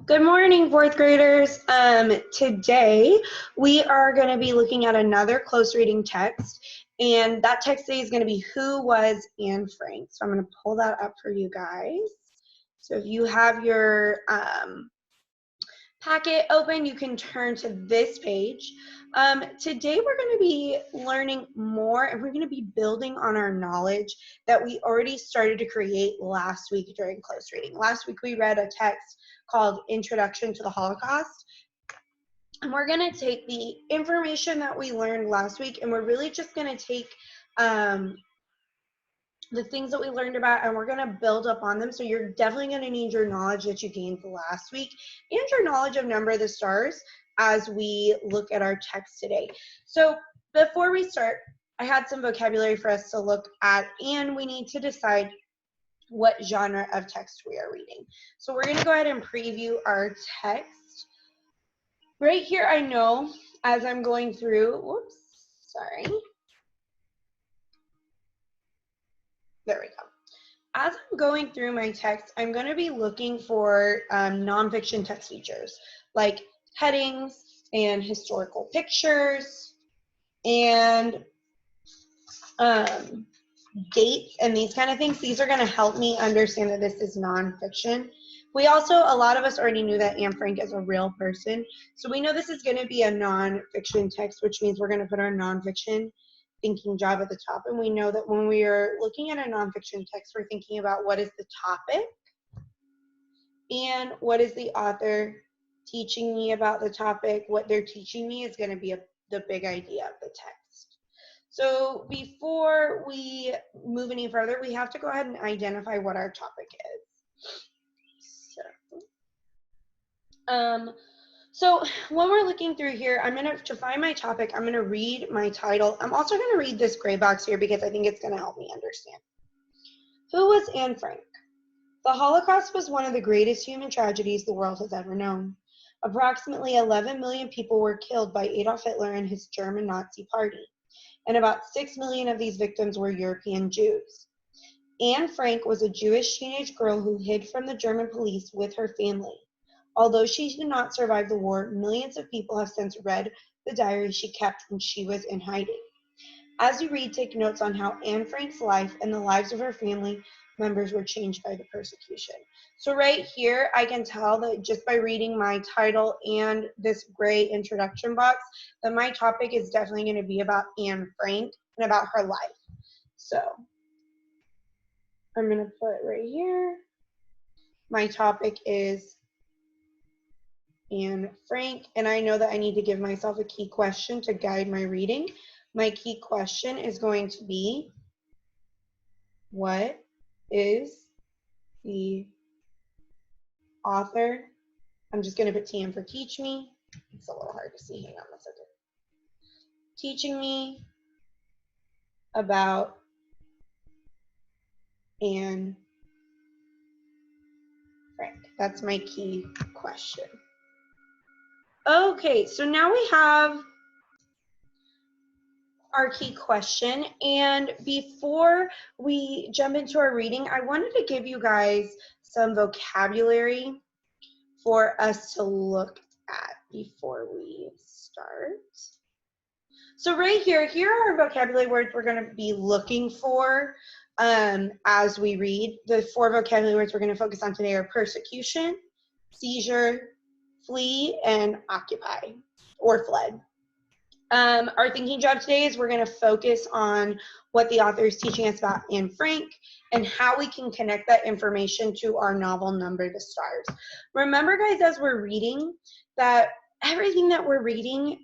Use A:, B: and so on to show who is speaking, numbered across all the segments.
A: Good morning, fourth graders. Today we are going to be looking at another close reading text, and that text today is going to be Who Was Anne Frank? So I'm going to pull that up for you guys. So if you have your packet open, you can turn to this page. Today we're going to be learning more, and we're going to be building on our knowledge that we already started to create last week during close reading. Last week we read a text called Introduction to the Holocaust. And we're going to take the information that we learned last week, and we're really just going to take the things that we learned about, and we're going to build up on them. So you're definitely going to need your knowledge that you gained last week and your knowledge of Number of the Stars as we look at our text today. So before we start, I had some vocabulary for us to look at, and we need to decide what genre of text we are reading. So we're going to go ahead and preview our text. Right here, I know as I'm going through, there we go. As I'm going through my text, I'm going to be looking for nonfiction text features like headings and historical pictures and dates and these kind of things. These are going to help me understand that this is nonfiction. We also, a lot of us already knew that Anne Frank is a real person. So we know this is going to be a nonfiction text, which means we're going to put our nonfiction thinking job at the top. And we know that when we are looking at a nonfiction text, we're thinking about what is the topic and what is the author teaching me about the topic. What they're teaching me is going to be the big idea of the text. So before we move any further, we have to go ahead and identify what our topic is. So when we're looking through here, to find my topic, I'm going to read my title. I'm also going to read this gray box here because I think it's going to help me understand. Who was Anne Frank? The Holocaust was one of the greatest human tragedies the world has ever known. Approximately 11 million people were killed by Adolf Hitler and his German Nazi party, and about 6 million of these victims were European Jews. Anne Frank was a Jewish teenage girl who hid from the German police with her family. Although she did not survive the war, millions of people have since read the diary she kept when she was in hiding. As you read, take notes on how Anne Frank's life and the lives of her family members were changed by the persecution. So right here, I can tell that just by reading my title and this gray introduction box, that my topic is definitely going to be about Anne Frank and about her life. So I'm going to put right here, my topic is Anne Frank, and I know that I need to give myself a key question to guide my reading. My key question is going to be, what is the author? I'm just going to put TM for teach me. It's a little hard to see. Hang on a second. Teaching me about Anne Frank. That's my key question. Okay, so now we have our key question, and before we jump into our reading, I wanted to give you guys some vocabulary for us to look at before we start. So right here are our vocabulary words we're going to be looking for as we read. The 4 vocabulary words we're going to focus on today are persecution, seizure, flee, and occupy or fled. Our thinking job today is we're going to focus on what the author is teaching us about Anne Frank and how we can connect that information to our novel Number of the Stars. Remember, guys, as we're reading, that everything that we're reading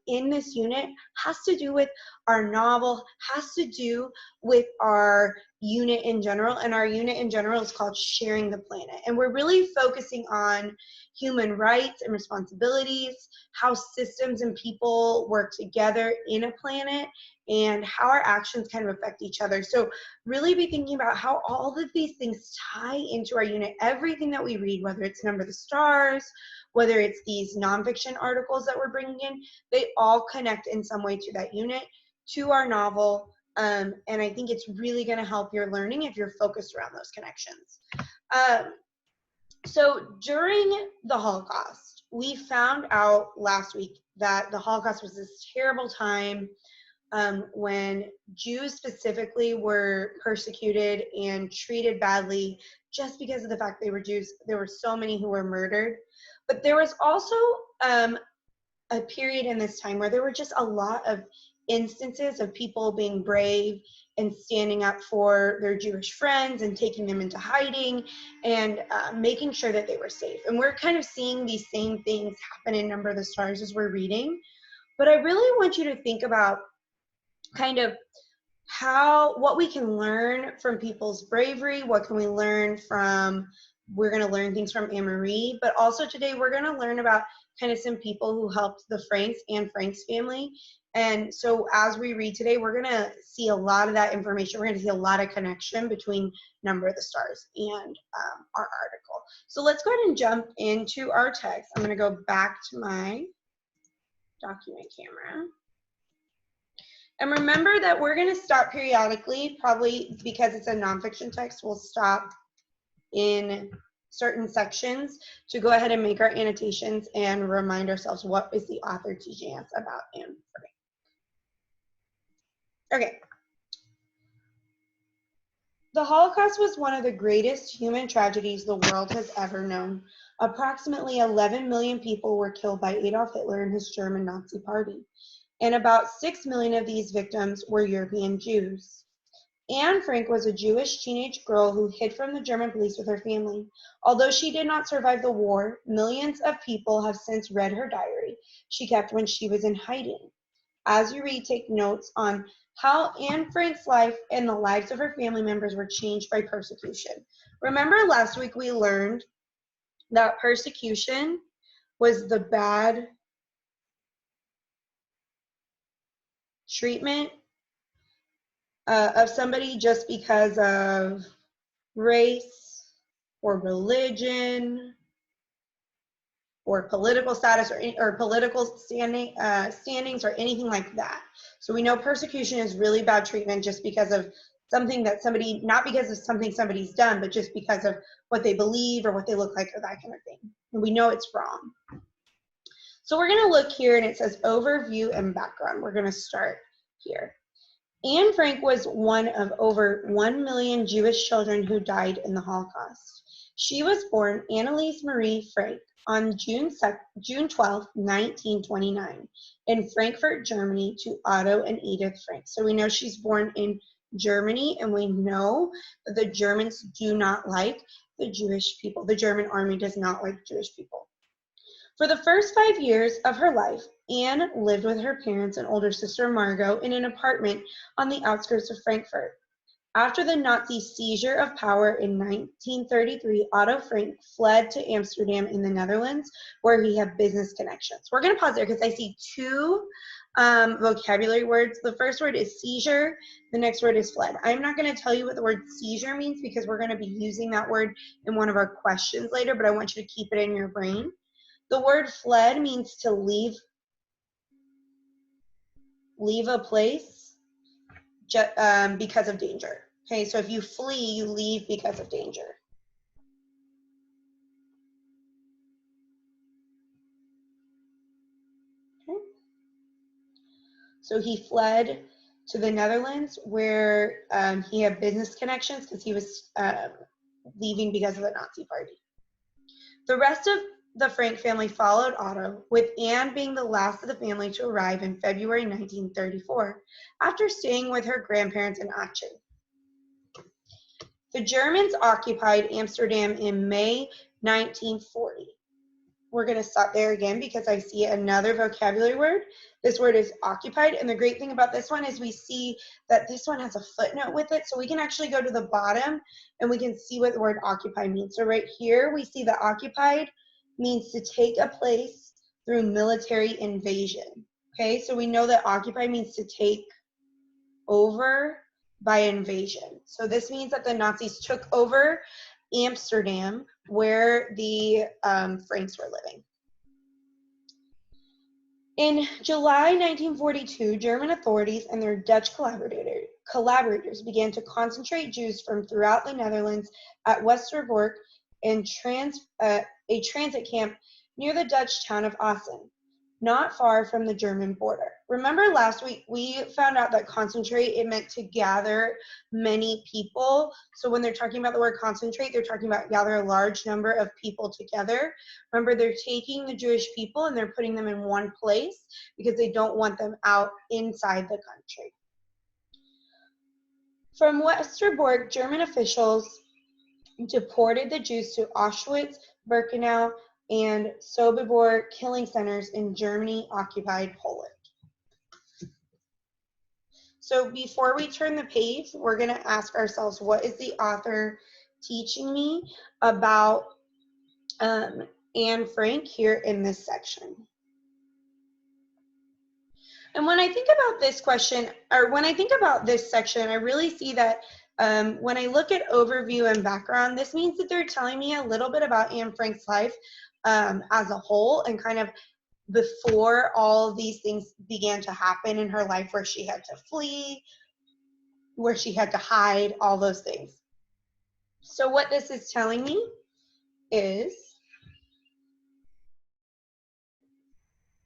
A: in this unit has to do with our novel, has to do with our unit in general, and our unit in general is called Sharing the Planet. And we're really focusing on human rights and responsibilities, how systems and people work together in a planet, and how our actions kind of affect each other. So really be thinking about how all of these things tie into our unit. Everything that we read, whether it's Number of the Stars, whether it's these nonfiction articles that we're bringing in, they all connect in some way to that unit, to our novel, and I think it's really going to help your learning if you're focused around those connections. So during the Holocaust, we found out last week that the Holocaust was this terrible time when Jews specifically were persecuted and treated badly just because of the fact they were Jews. There were so many who were murdered. But there was also a period in this time where there were just a lot of instances of people being brave and standing up for their Jewish friends and taking them into hiding and making sure that they were safe. And we're kind of seeing these same things happen in Number of the Stars as we're reading. But I really want you to think about kind of what we can learn from people's bravery, what can we learn from, we're going to learn things from Anne-Marie, but also today we're going to learn about kind of some people who helped the Franks and Frank's family. And so as we read today, we're going to see a lot of that information. We're going to see a lot of connection between Number of the Stars and our article. So let's go ahead and jump into our text. I'm going to go back to my document camera. And remember that we're going to stop periodically, probably because it's a nonfiction text, we'll stop in certain sections to go ahead and make our annotations and remind ourselves what is the author teaching us about Anne Frank. Okay. The Holocaust was one of the greatest human tragedies the world has ever known. Approximately 11 million people were killed by Adolf Hitler and his German Nazi Party, and about 6 million of these victims were European Jews. Anne Frank was a Jewish teenage girl who hid from the German police with her family. Although she did not survive the war, millions of people have since read her diary she kept when she was in hiding. As you read, take notes on how Anne Frank's life and the lives of her family members were changed by persecution. Remember last week we learned that persecution was the bad treatment of somebody just because of race or religion or political status or political standings or anything like that. So we know persecution is really bad treatment just because of something that somebody, not because of something somebody's done, but just because of what they believe or what they look like or that kind of thing. And we know it's wrong. So we're going to look here and it says overview and background. We're going to start here. Anne Frank was one of over 1 million Jewish children who died in the Holocaust. She was born Anneliese Marie Frank on June 12, 1929, in Frankfurt, Germany, to Otto and Edith Frank. So we know she's born in Germany, and we know that the Germans do not like the Jewish people. The German army does not like Jewish people. For the first 5 years of her life, Anne lived with her parents and older sister Margot in an apartment on the outskirts of Frankfurt. After the Nazi seizure of power in 1933, Otto Frank fled to Amsterdam in the Netherlands, where he had business connections. We're going to pause there because I see two vocabulary words. The first word is seizure. The next word is fled. I'm not going to tell you what the word seizure means because we're going to be using that word in one of our questions later, but I want you to keep it in your brain. The word fled means to leave a place because of danger. Okay, so if you flee, you leave because of danger. Okay. So he fled to the Netherlands where he had business connections because he was leaving because of the Nazi Party. The rest of the Frank family followed Otto, with Anne being the last of the family to arrive in February 1934, after staying with her grandparents in Aachen. The Germans occupied Amsterdam in May 1940. We're going to stop there again because I see another vocabulary word. This word is occupied, and the great thing about this one is we see that this one has a footnote with it, so we can actually go to the bottom and we can see what the word occupy means. So right here we see that occupied means to take a place through military invasion. Okay, so we know that occupy means to take over by invasion. So this means that the Nazis took over Amsterdam where the Franks were living. In July 1942, German authorities and their Dutch collaborators began to concentrate Jews from throughout the Netherlands at Westerbork and a transit camp near the Dutch town of Assen, not far from the German border. Remember last week we found out that concentrate, it meant to gather many people. So when they're talking about the word concentrate, they're talking about gather a large number of people together. Remember, they're taking the Jewish people and they're putting them in one place because they don't want them out inside the country. From Westerbork, German officials deported the Jews to Auschwitz, Birkenau, and Sobibor killing centers in Germany-occupied Poland. So before we turn the page, we're going to ask ourselves, what is the author teaching me about Anne Frank here in this section? And when I think about this question, or when I think about this section, I really see that when I look at overview and background, this means that they're telling me a little bit about Anne Frank's life as a whole, and kind of before all of these things began to happen in her life, where she had to flee, where she had to hide, all those things. So what this is telling me is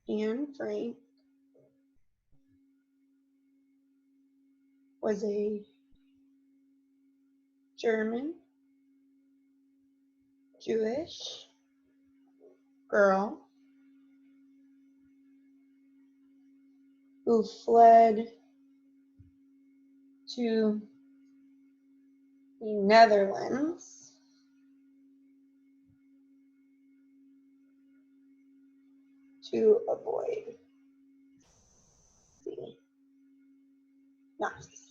A: Anne Frank was a German Jewish girl who fled to the Netherlands to avoid the Nazis.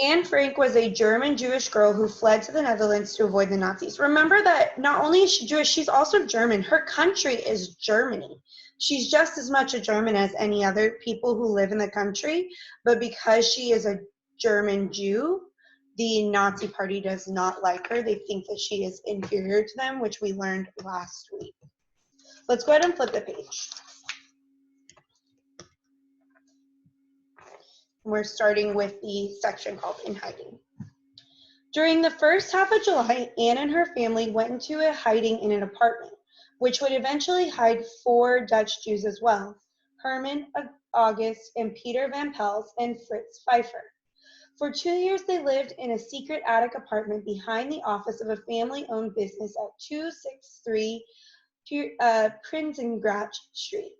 A: Anne Frank was a German Jewish girl who fled to the Netherlands to avoid the Nazis. Remember that not only is she Jewish, she's also German. Her country is Germany. She's just as much a German as any other people who live in the country, but because she is a German Jew, the Nazi Party does not like her. They think that she is inferior to them, which we learned last week. Let's go ahead and flip the page. We're starting with the section called In Hiding. During the first half of July, Anne and her family went into a hiding in an apartment, which would eventually hide 4 Dutch Jews as well: Herman, August, and Peter Van Pels, and Fritz Pfeiffer. For 2 years, they lived in a secret attic apartment behind the office of a family-owned business at 263 Prinsengracht Street,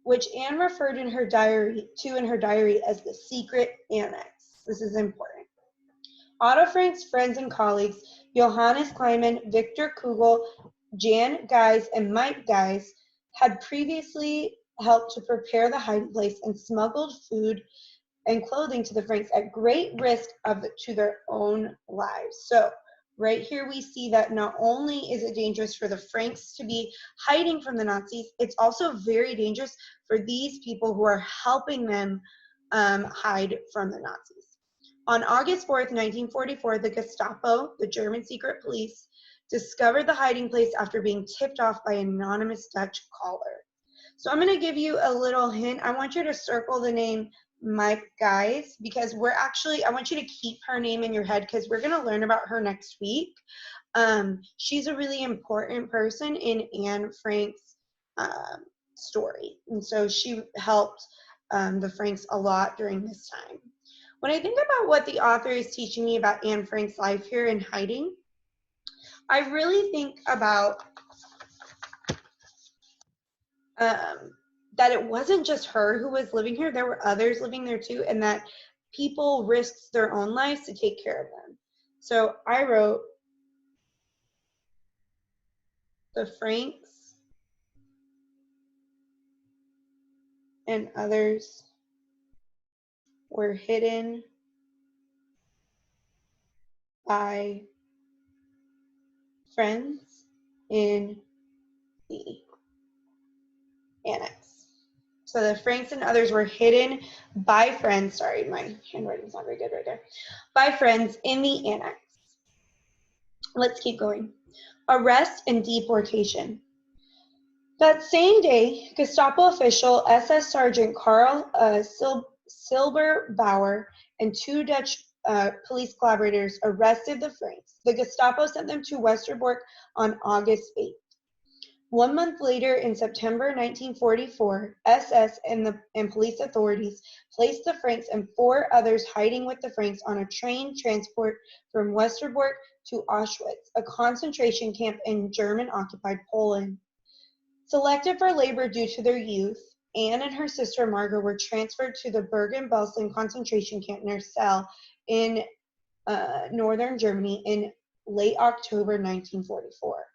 A: which Anne referred in her diary as the secret annex. This is important. Otto Frank's friends and colleagues, Johannes Kleiman, Victor Kugel, Jan Geis, and Mike Geis, had previously helped to prepare the hiding place and smuggled food and clothing to the Franks at great risk to their own lives. So right here we see that not only is it dangerous for the Franks to be hiding from the Nazis, it's also very dangerous for these people who are helping them hide from the Nazis. On August 4th, 1944, the Gestapo, the German secret police, discovered the hiding place after being tipped off by an anonymous Dutch caller. So I'm going to give you a little hint. I want you to circle the name Mike Geis, because I want you to keep her name in your head, because we're going to learn about her next week. She's a really important person in Anne Frank's story. And so she helped the Franks a lot during this time. When I think about what the author is teaching me about Anne Frank's life here in hiding, I really think about that it wasn't just her who was living here. There were others living there too, and that people risked their own lives to take care of them. So I wrote, the Franks and others were hidden by friends in the annex. So the Franks and others were hidden by friends. Sorry, my handwriting's not very good right there. By friends in the annex. Let's keep going. Arrest and deportation. That same day, Gestapo official SS Sergeant Karl Silberbauer and 2 Dutch police collaborators arrested the Franks. The Gestapo sent them to Westerbork on August 8th. 1 month later, in September 1944, SS and police authorities placed the Franks and 4 others hiding with the Franks on a train transport from Westerbork to Auschwitz, a concentration camp in German-occupied Poland. Selected for labor due to their youth, Anne and her sister Margot were transferred to the Bergen-Belsen concentration camp near Celle in northern Germany in late October 1944.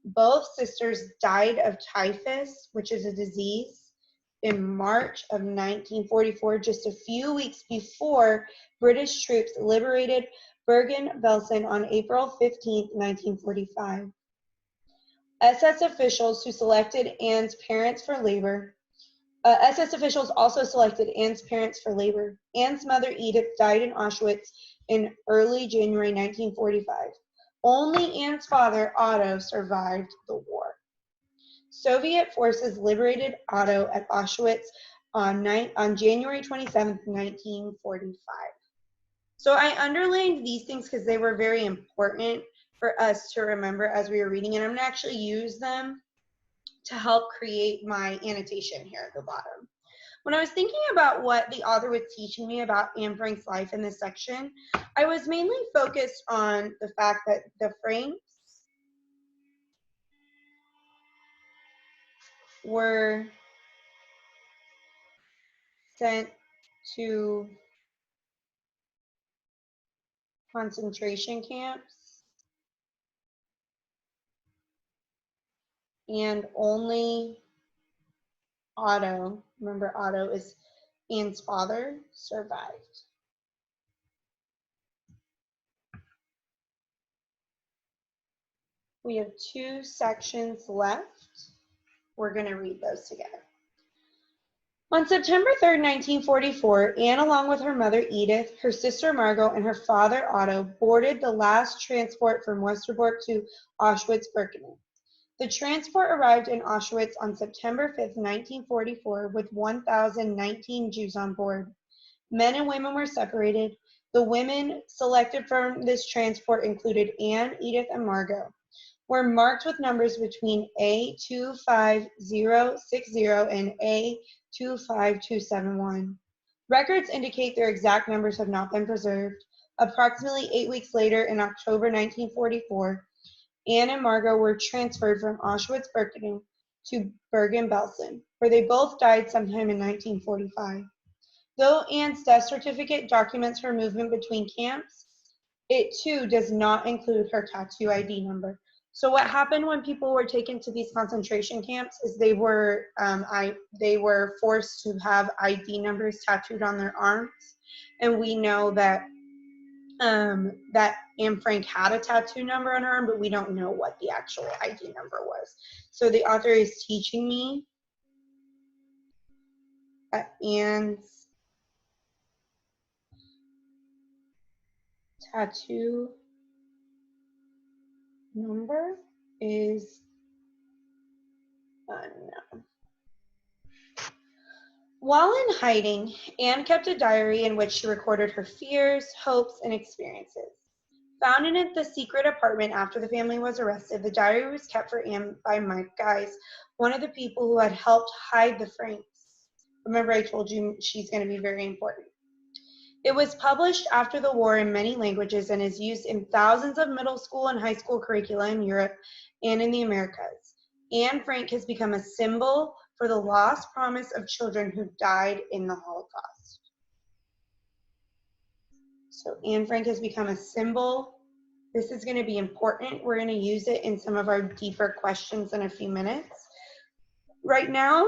A: Both sisters died of typhus, which is a disease, in March of 1944, just a few weeks before British troops liberated Bergen-Belsen on April 15, 1945. SS officials also selected Anne's parents for labor. Anne's mother, Edith, died in Auschwitz in early January 1945. Only Anne's father, Otto, survived the war. Soviet forces liberated Otto at Auschwitz on January 27, 1945. So I underlined these things because they were very important for us to remember as we were reading, and I'm going to actually use them to help create my annotation here at the bottom. When I was thinking about what the author was teaching me about Anne Frank's life in this section, I was mainly focused on the fact that the Franks were sent to concentration camps, and only Otto, remember Otto is Anne's father, survived. We have 2 sections left. We're going to read those together. On September 3rd, 1944, Anne, along with her mother Edith, her sister Margot, and her father Otto, boarded the last transport from Westerbork to Auschwitz-Birkenau. The transport arrived in Auschwitz on September 5th, 1944, with 1,019 Jews on board. Men and women were separated. The women selected from this transport included Anne, Edith, and Margot. Were marked with numbers between A25060 and A25271. Records indicate their exact numbers have not been preserved. Approximately 8 weeks later, in October 1944, Anne and Margot were transferred from Auschwitz-Birkenau to Bergen-Belsen, where they both died sometime in 1945. Though Anne's death certificate documents her movement between camps, it too does not include her tattoo ID number. So what happened when people were taken to these concentration camps is they were forced to have ID numbers tattooed on their arms, and we know that that Anne Frank had a tattoo number on her arm, but we don't know what the actual ID number was. So the author is teaching me that Anne's tattoo number is unknown. While in hiding, Anne kept a diary in which she recorded her fears, hopes, and experiences. Found in the secret apartment after the family was arrested, the diary was kept for Anne by Mike Guys, one of the people who had helped hide the Franks. Remember, I told you she's going to be very important. It was published after the war in many languages and is used in thousands of middle school and high school curricula in Europe and in the Americas. Anne Frank has become a symbol for the lost promise of children who died in the Holocaust. So Anne Frank has become a symbol. This is going to be important. We're going to use it in some of our deeper questions in a few minutes. Right now,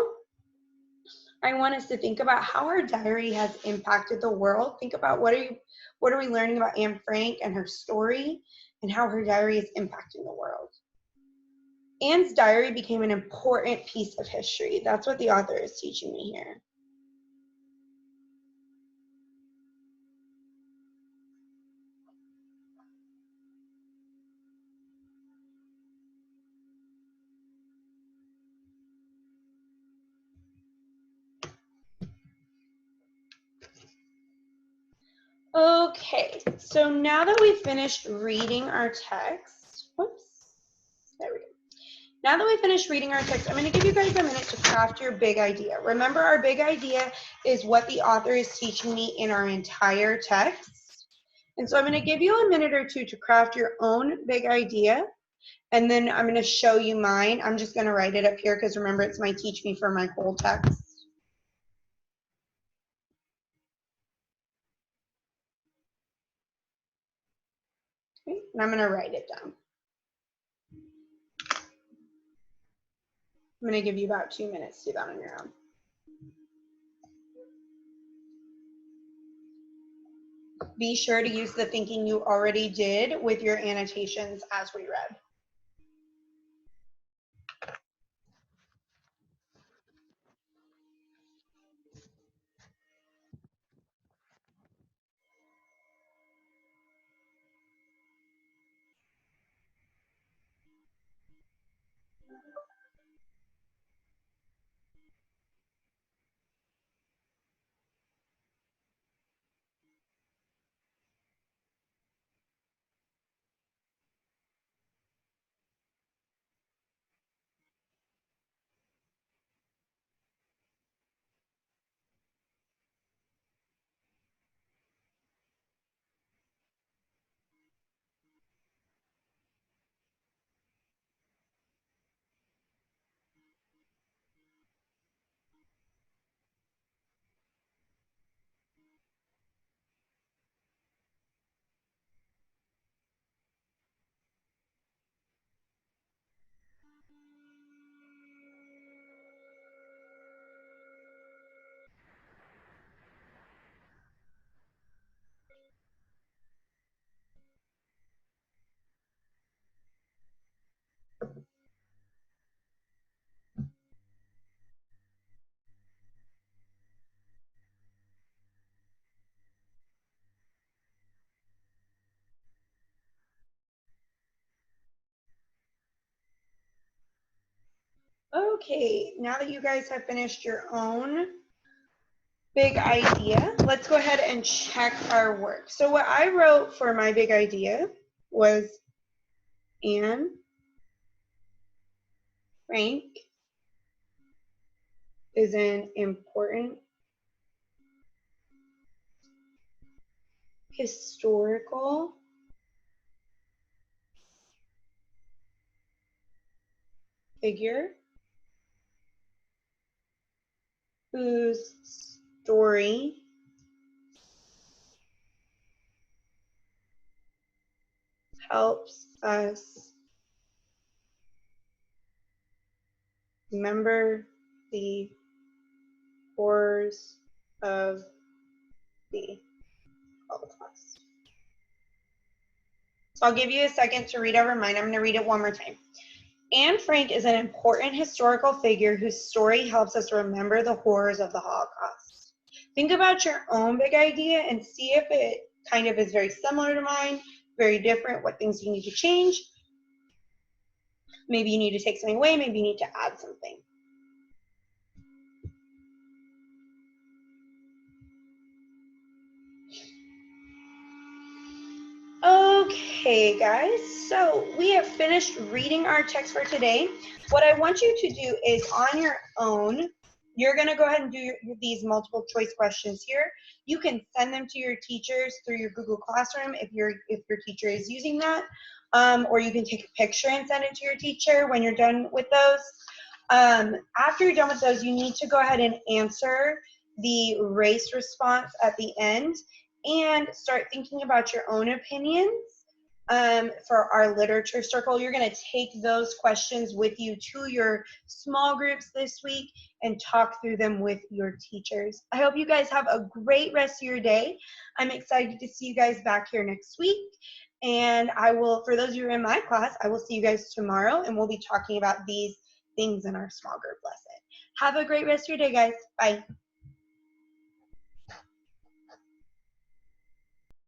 A: I want us to think about how her diary has impacted the world. Think about what are we learning about Anne Frank and her story, and how her diary is impacting the world. Anne's diary became an important piece of history. That's what the author is teaching me here. Okay, so now that we've finished reading our text, whoops, there we go. Now that we finished reading our text, I'm going to give you guys a minute to craft your big idea. Remember, our big idea is what the author is teaching me in our entire text. And so I'm going to give you a minute or two to craft your own big idea. And then I'm going to show you mine. I'm just going to write it up here because remember, it's my teach me for my whole text. Okay, and I'm going to write it down. I'm going to give you about 2 minutes to do that on your own. Be sure to use the thinking you already did with your annotations as we read. Okay, now that you guys have finished your own big idea, let's go ahead and check our work. So what I wrote for my big idea was Anne Frank is an important historical figure whose story helps us remember the horrors of the Holocaust. So I'll give you a second to read over mine. I'm going to read it one more time. Anne Frank is an important historical figure whose story helps us remember the horrors of the Holocaust. Think about your own big idea and see if it kind of is very similar to mine, very different, what things you need to change. Maybe you need to take something away, maybe you need to add something. Okay, guys, so we have finished reading our text for today. What I want you to do is on your own, you're going to go ahead and do these multiple choice questions here. You can send them to your teachers through your Google Classroom if your teacher is using that, or you can take a picture and send it to your teacher when you're done with those. After you're done with those, you need to go ahead and answer the race response at the end and start thinking about your own opinions. For our literature circle, you're going to take those questions with you to your small groups this week and talk through them with your teachers. I hope you guys have a great rest of your day. I'm excited to see you guys back here next week. And I will, for those of you who are in my class, I will see you guys tomorrow and we'll be talking about these things in our small group lesson. Have a great rest of your day, guys. Bye.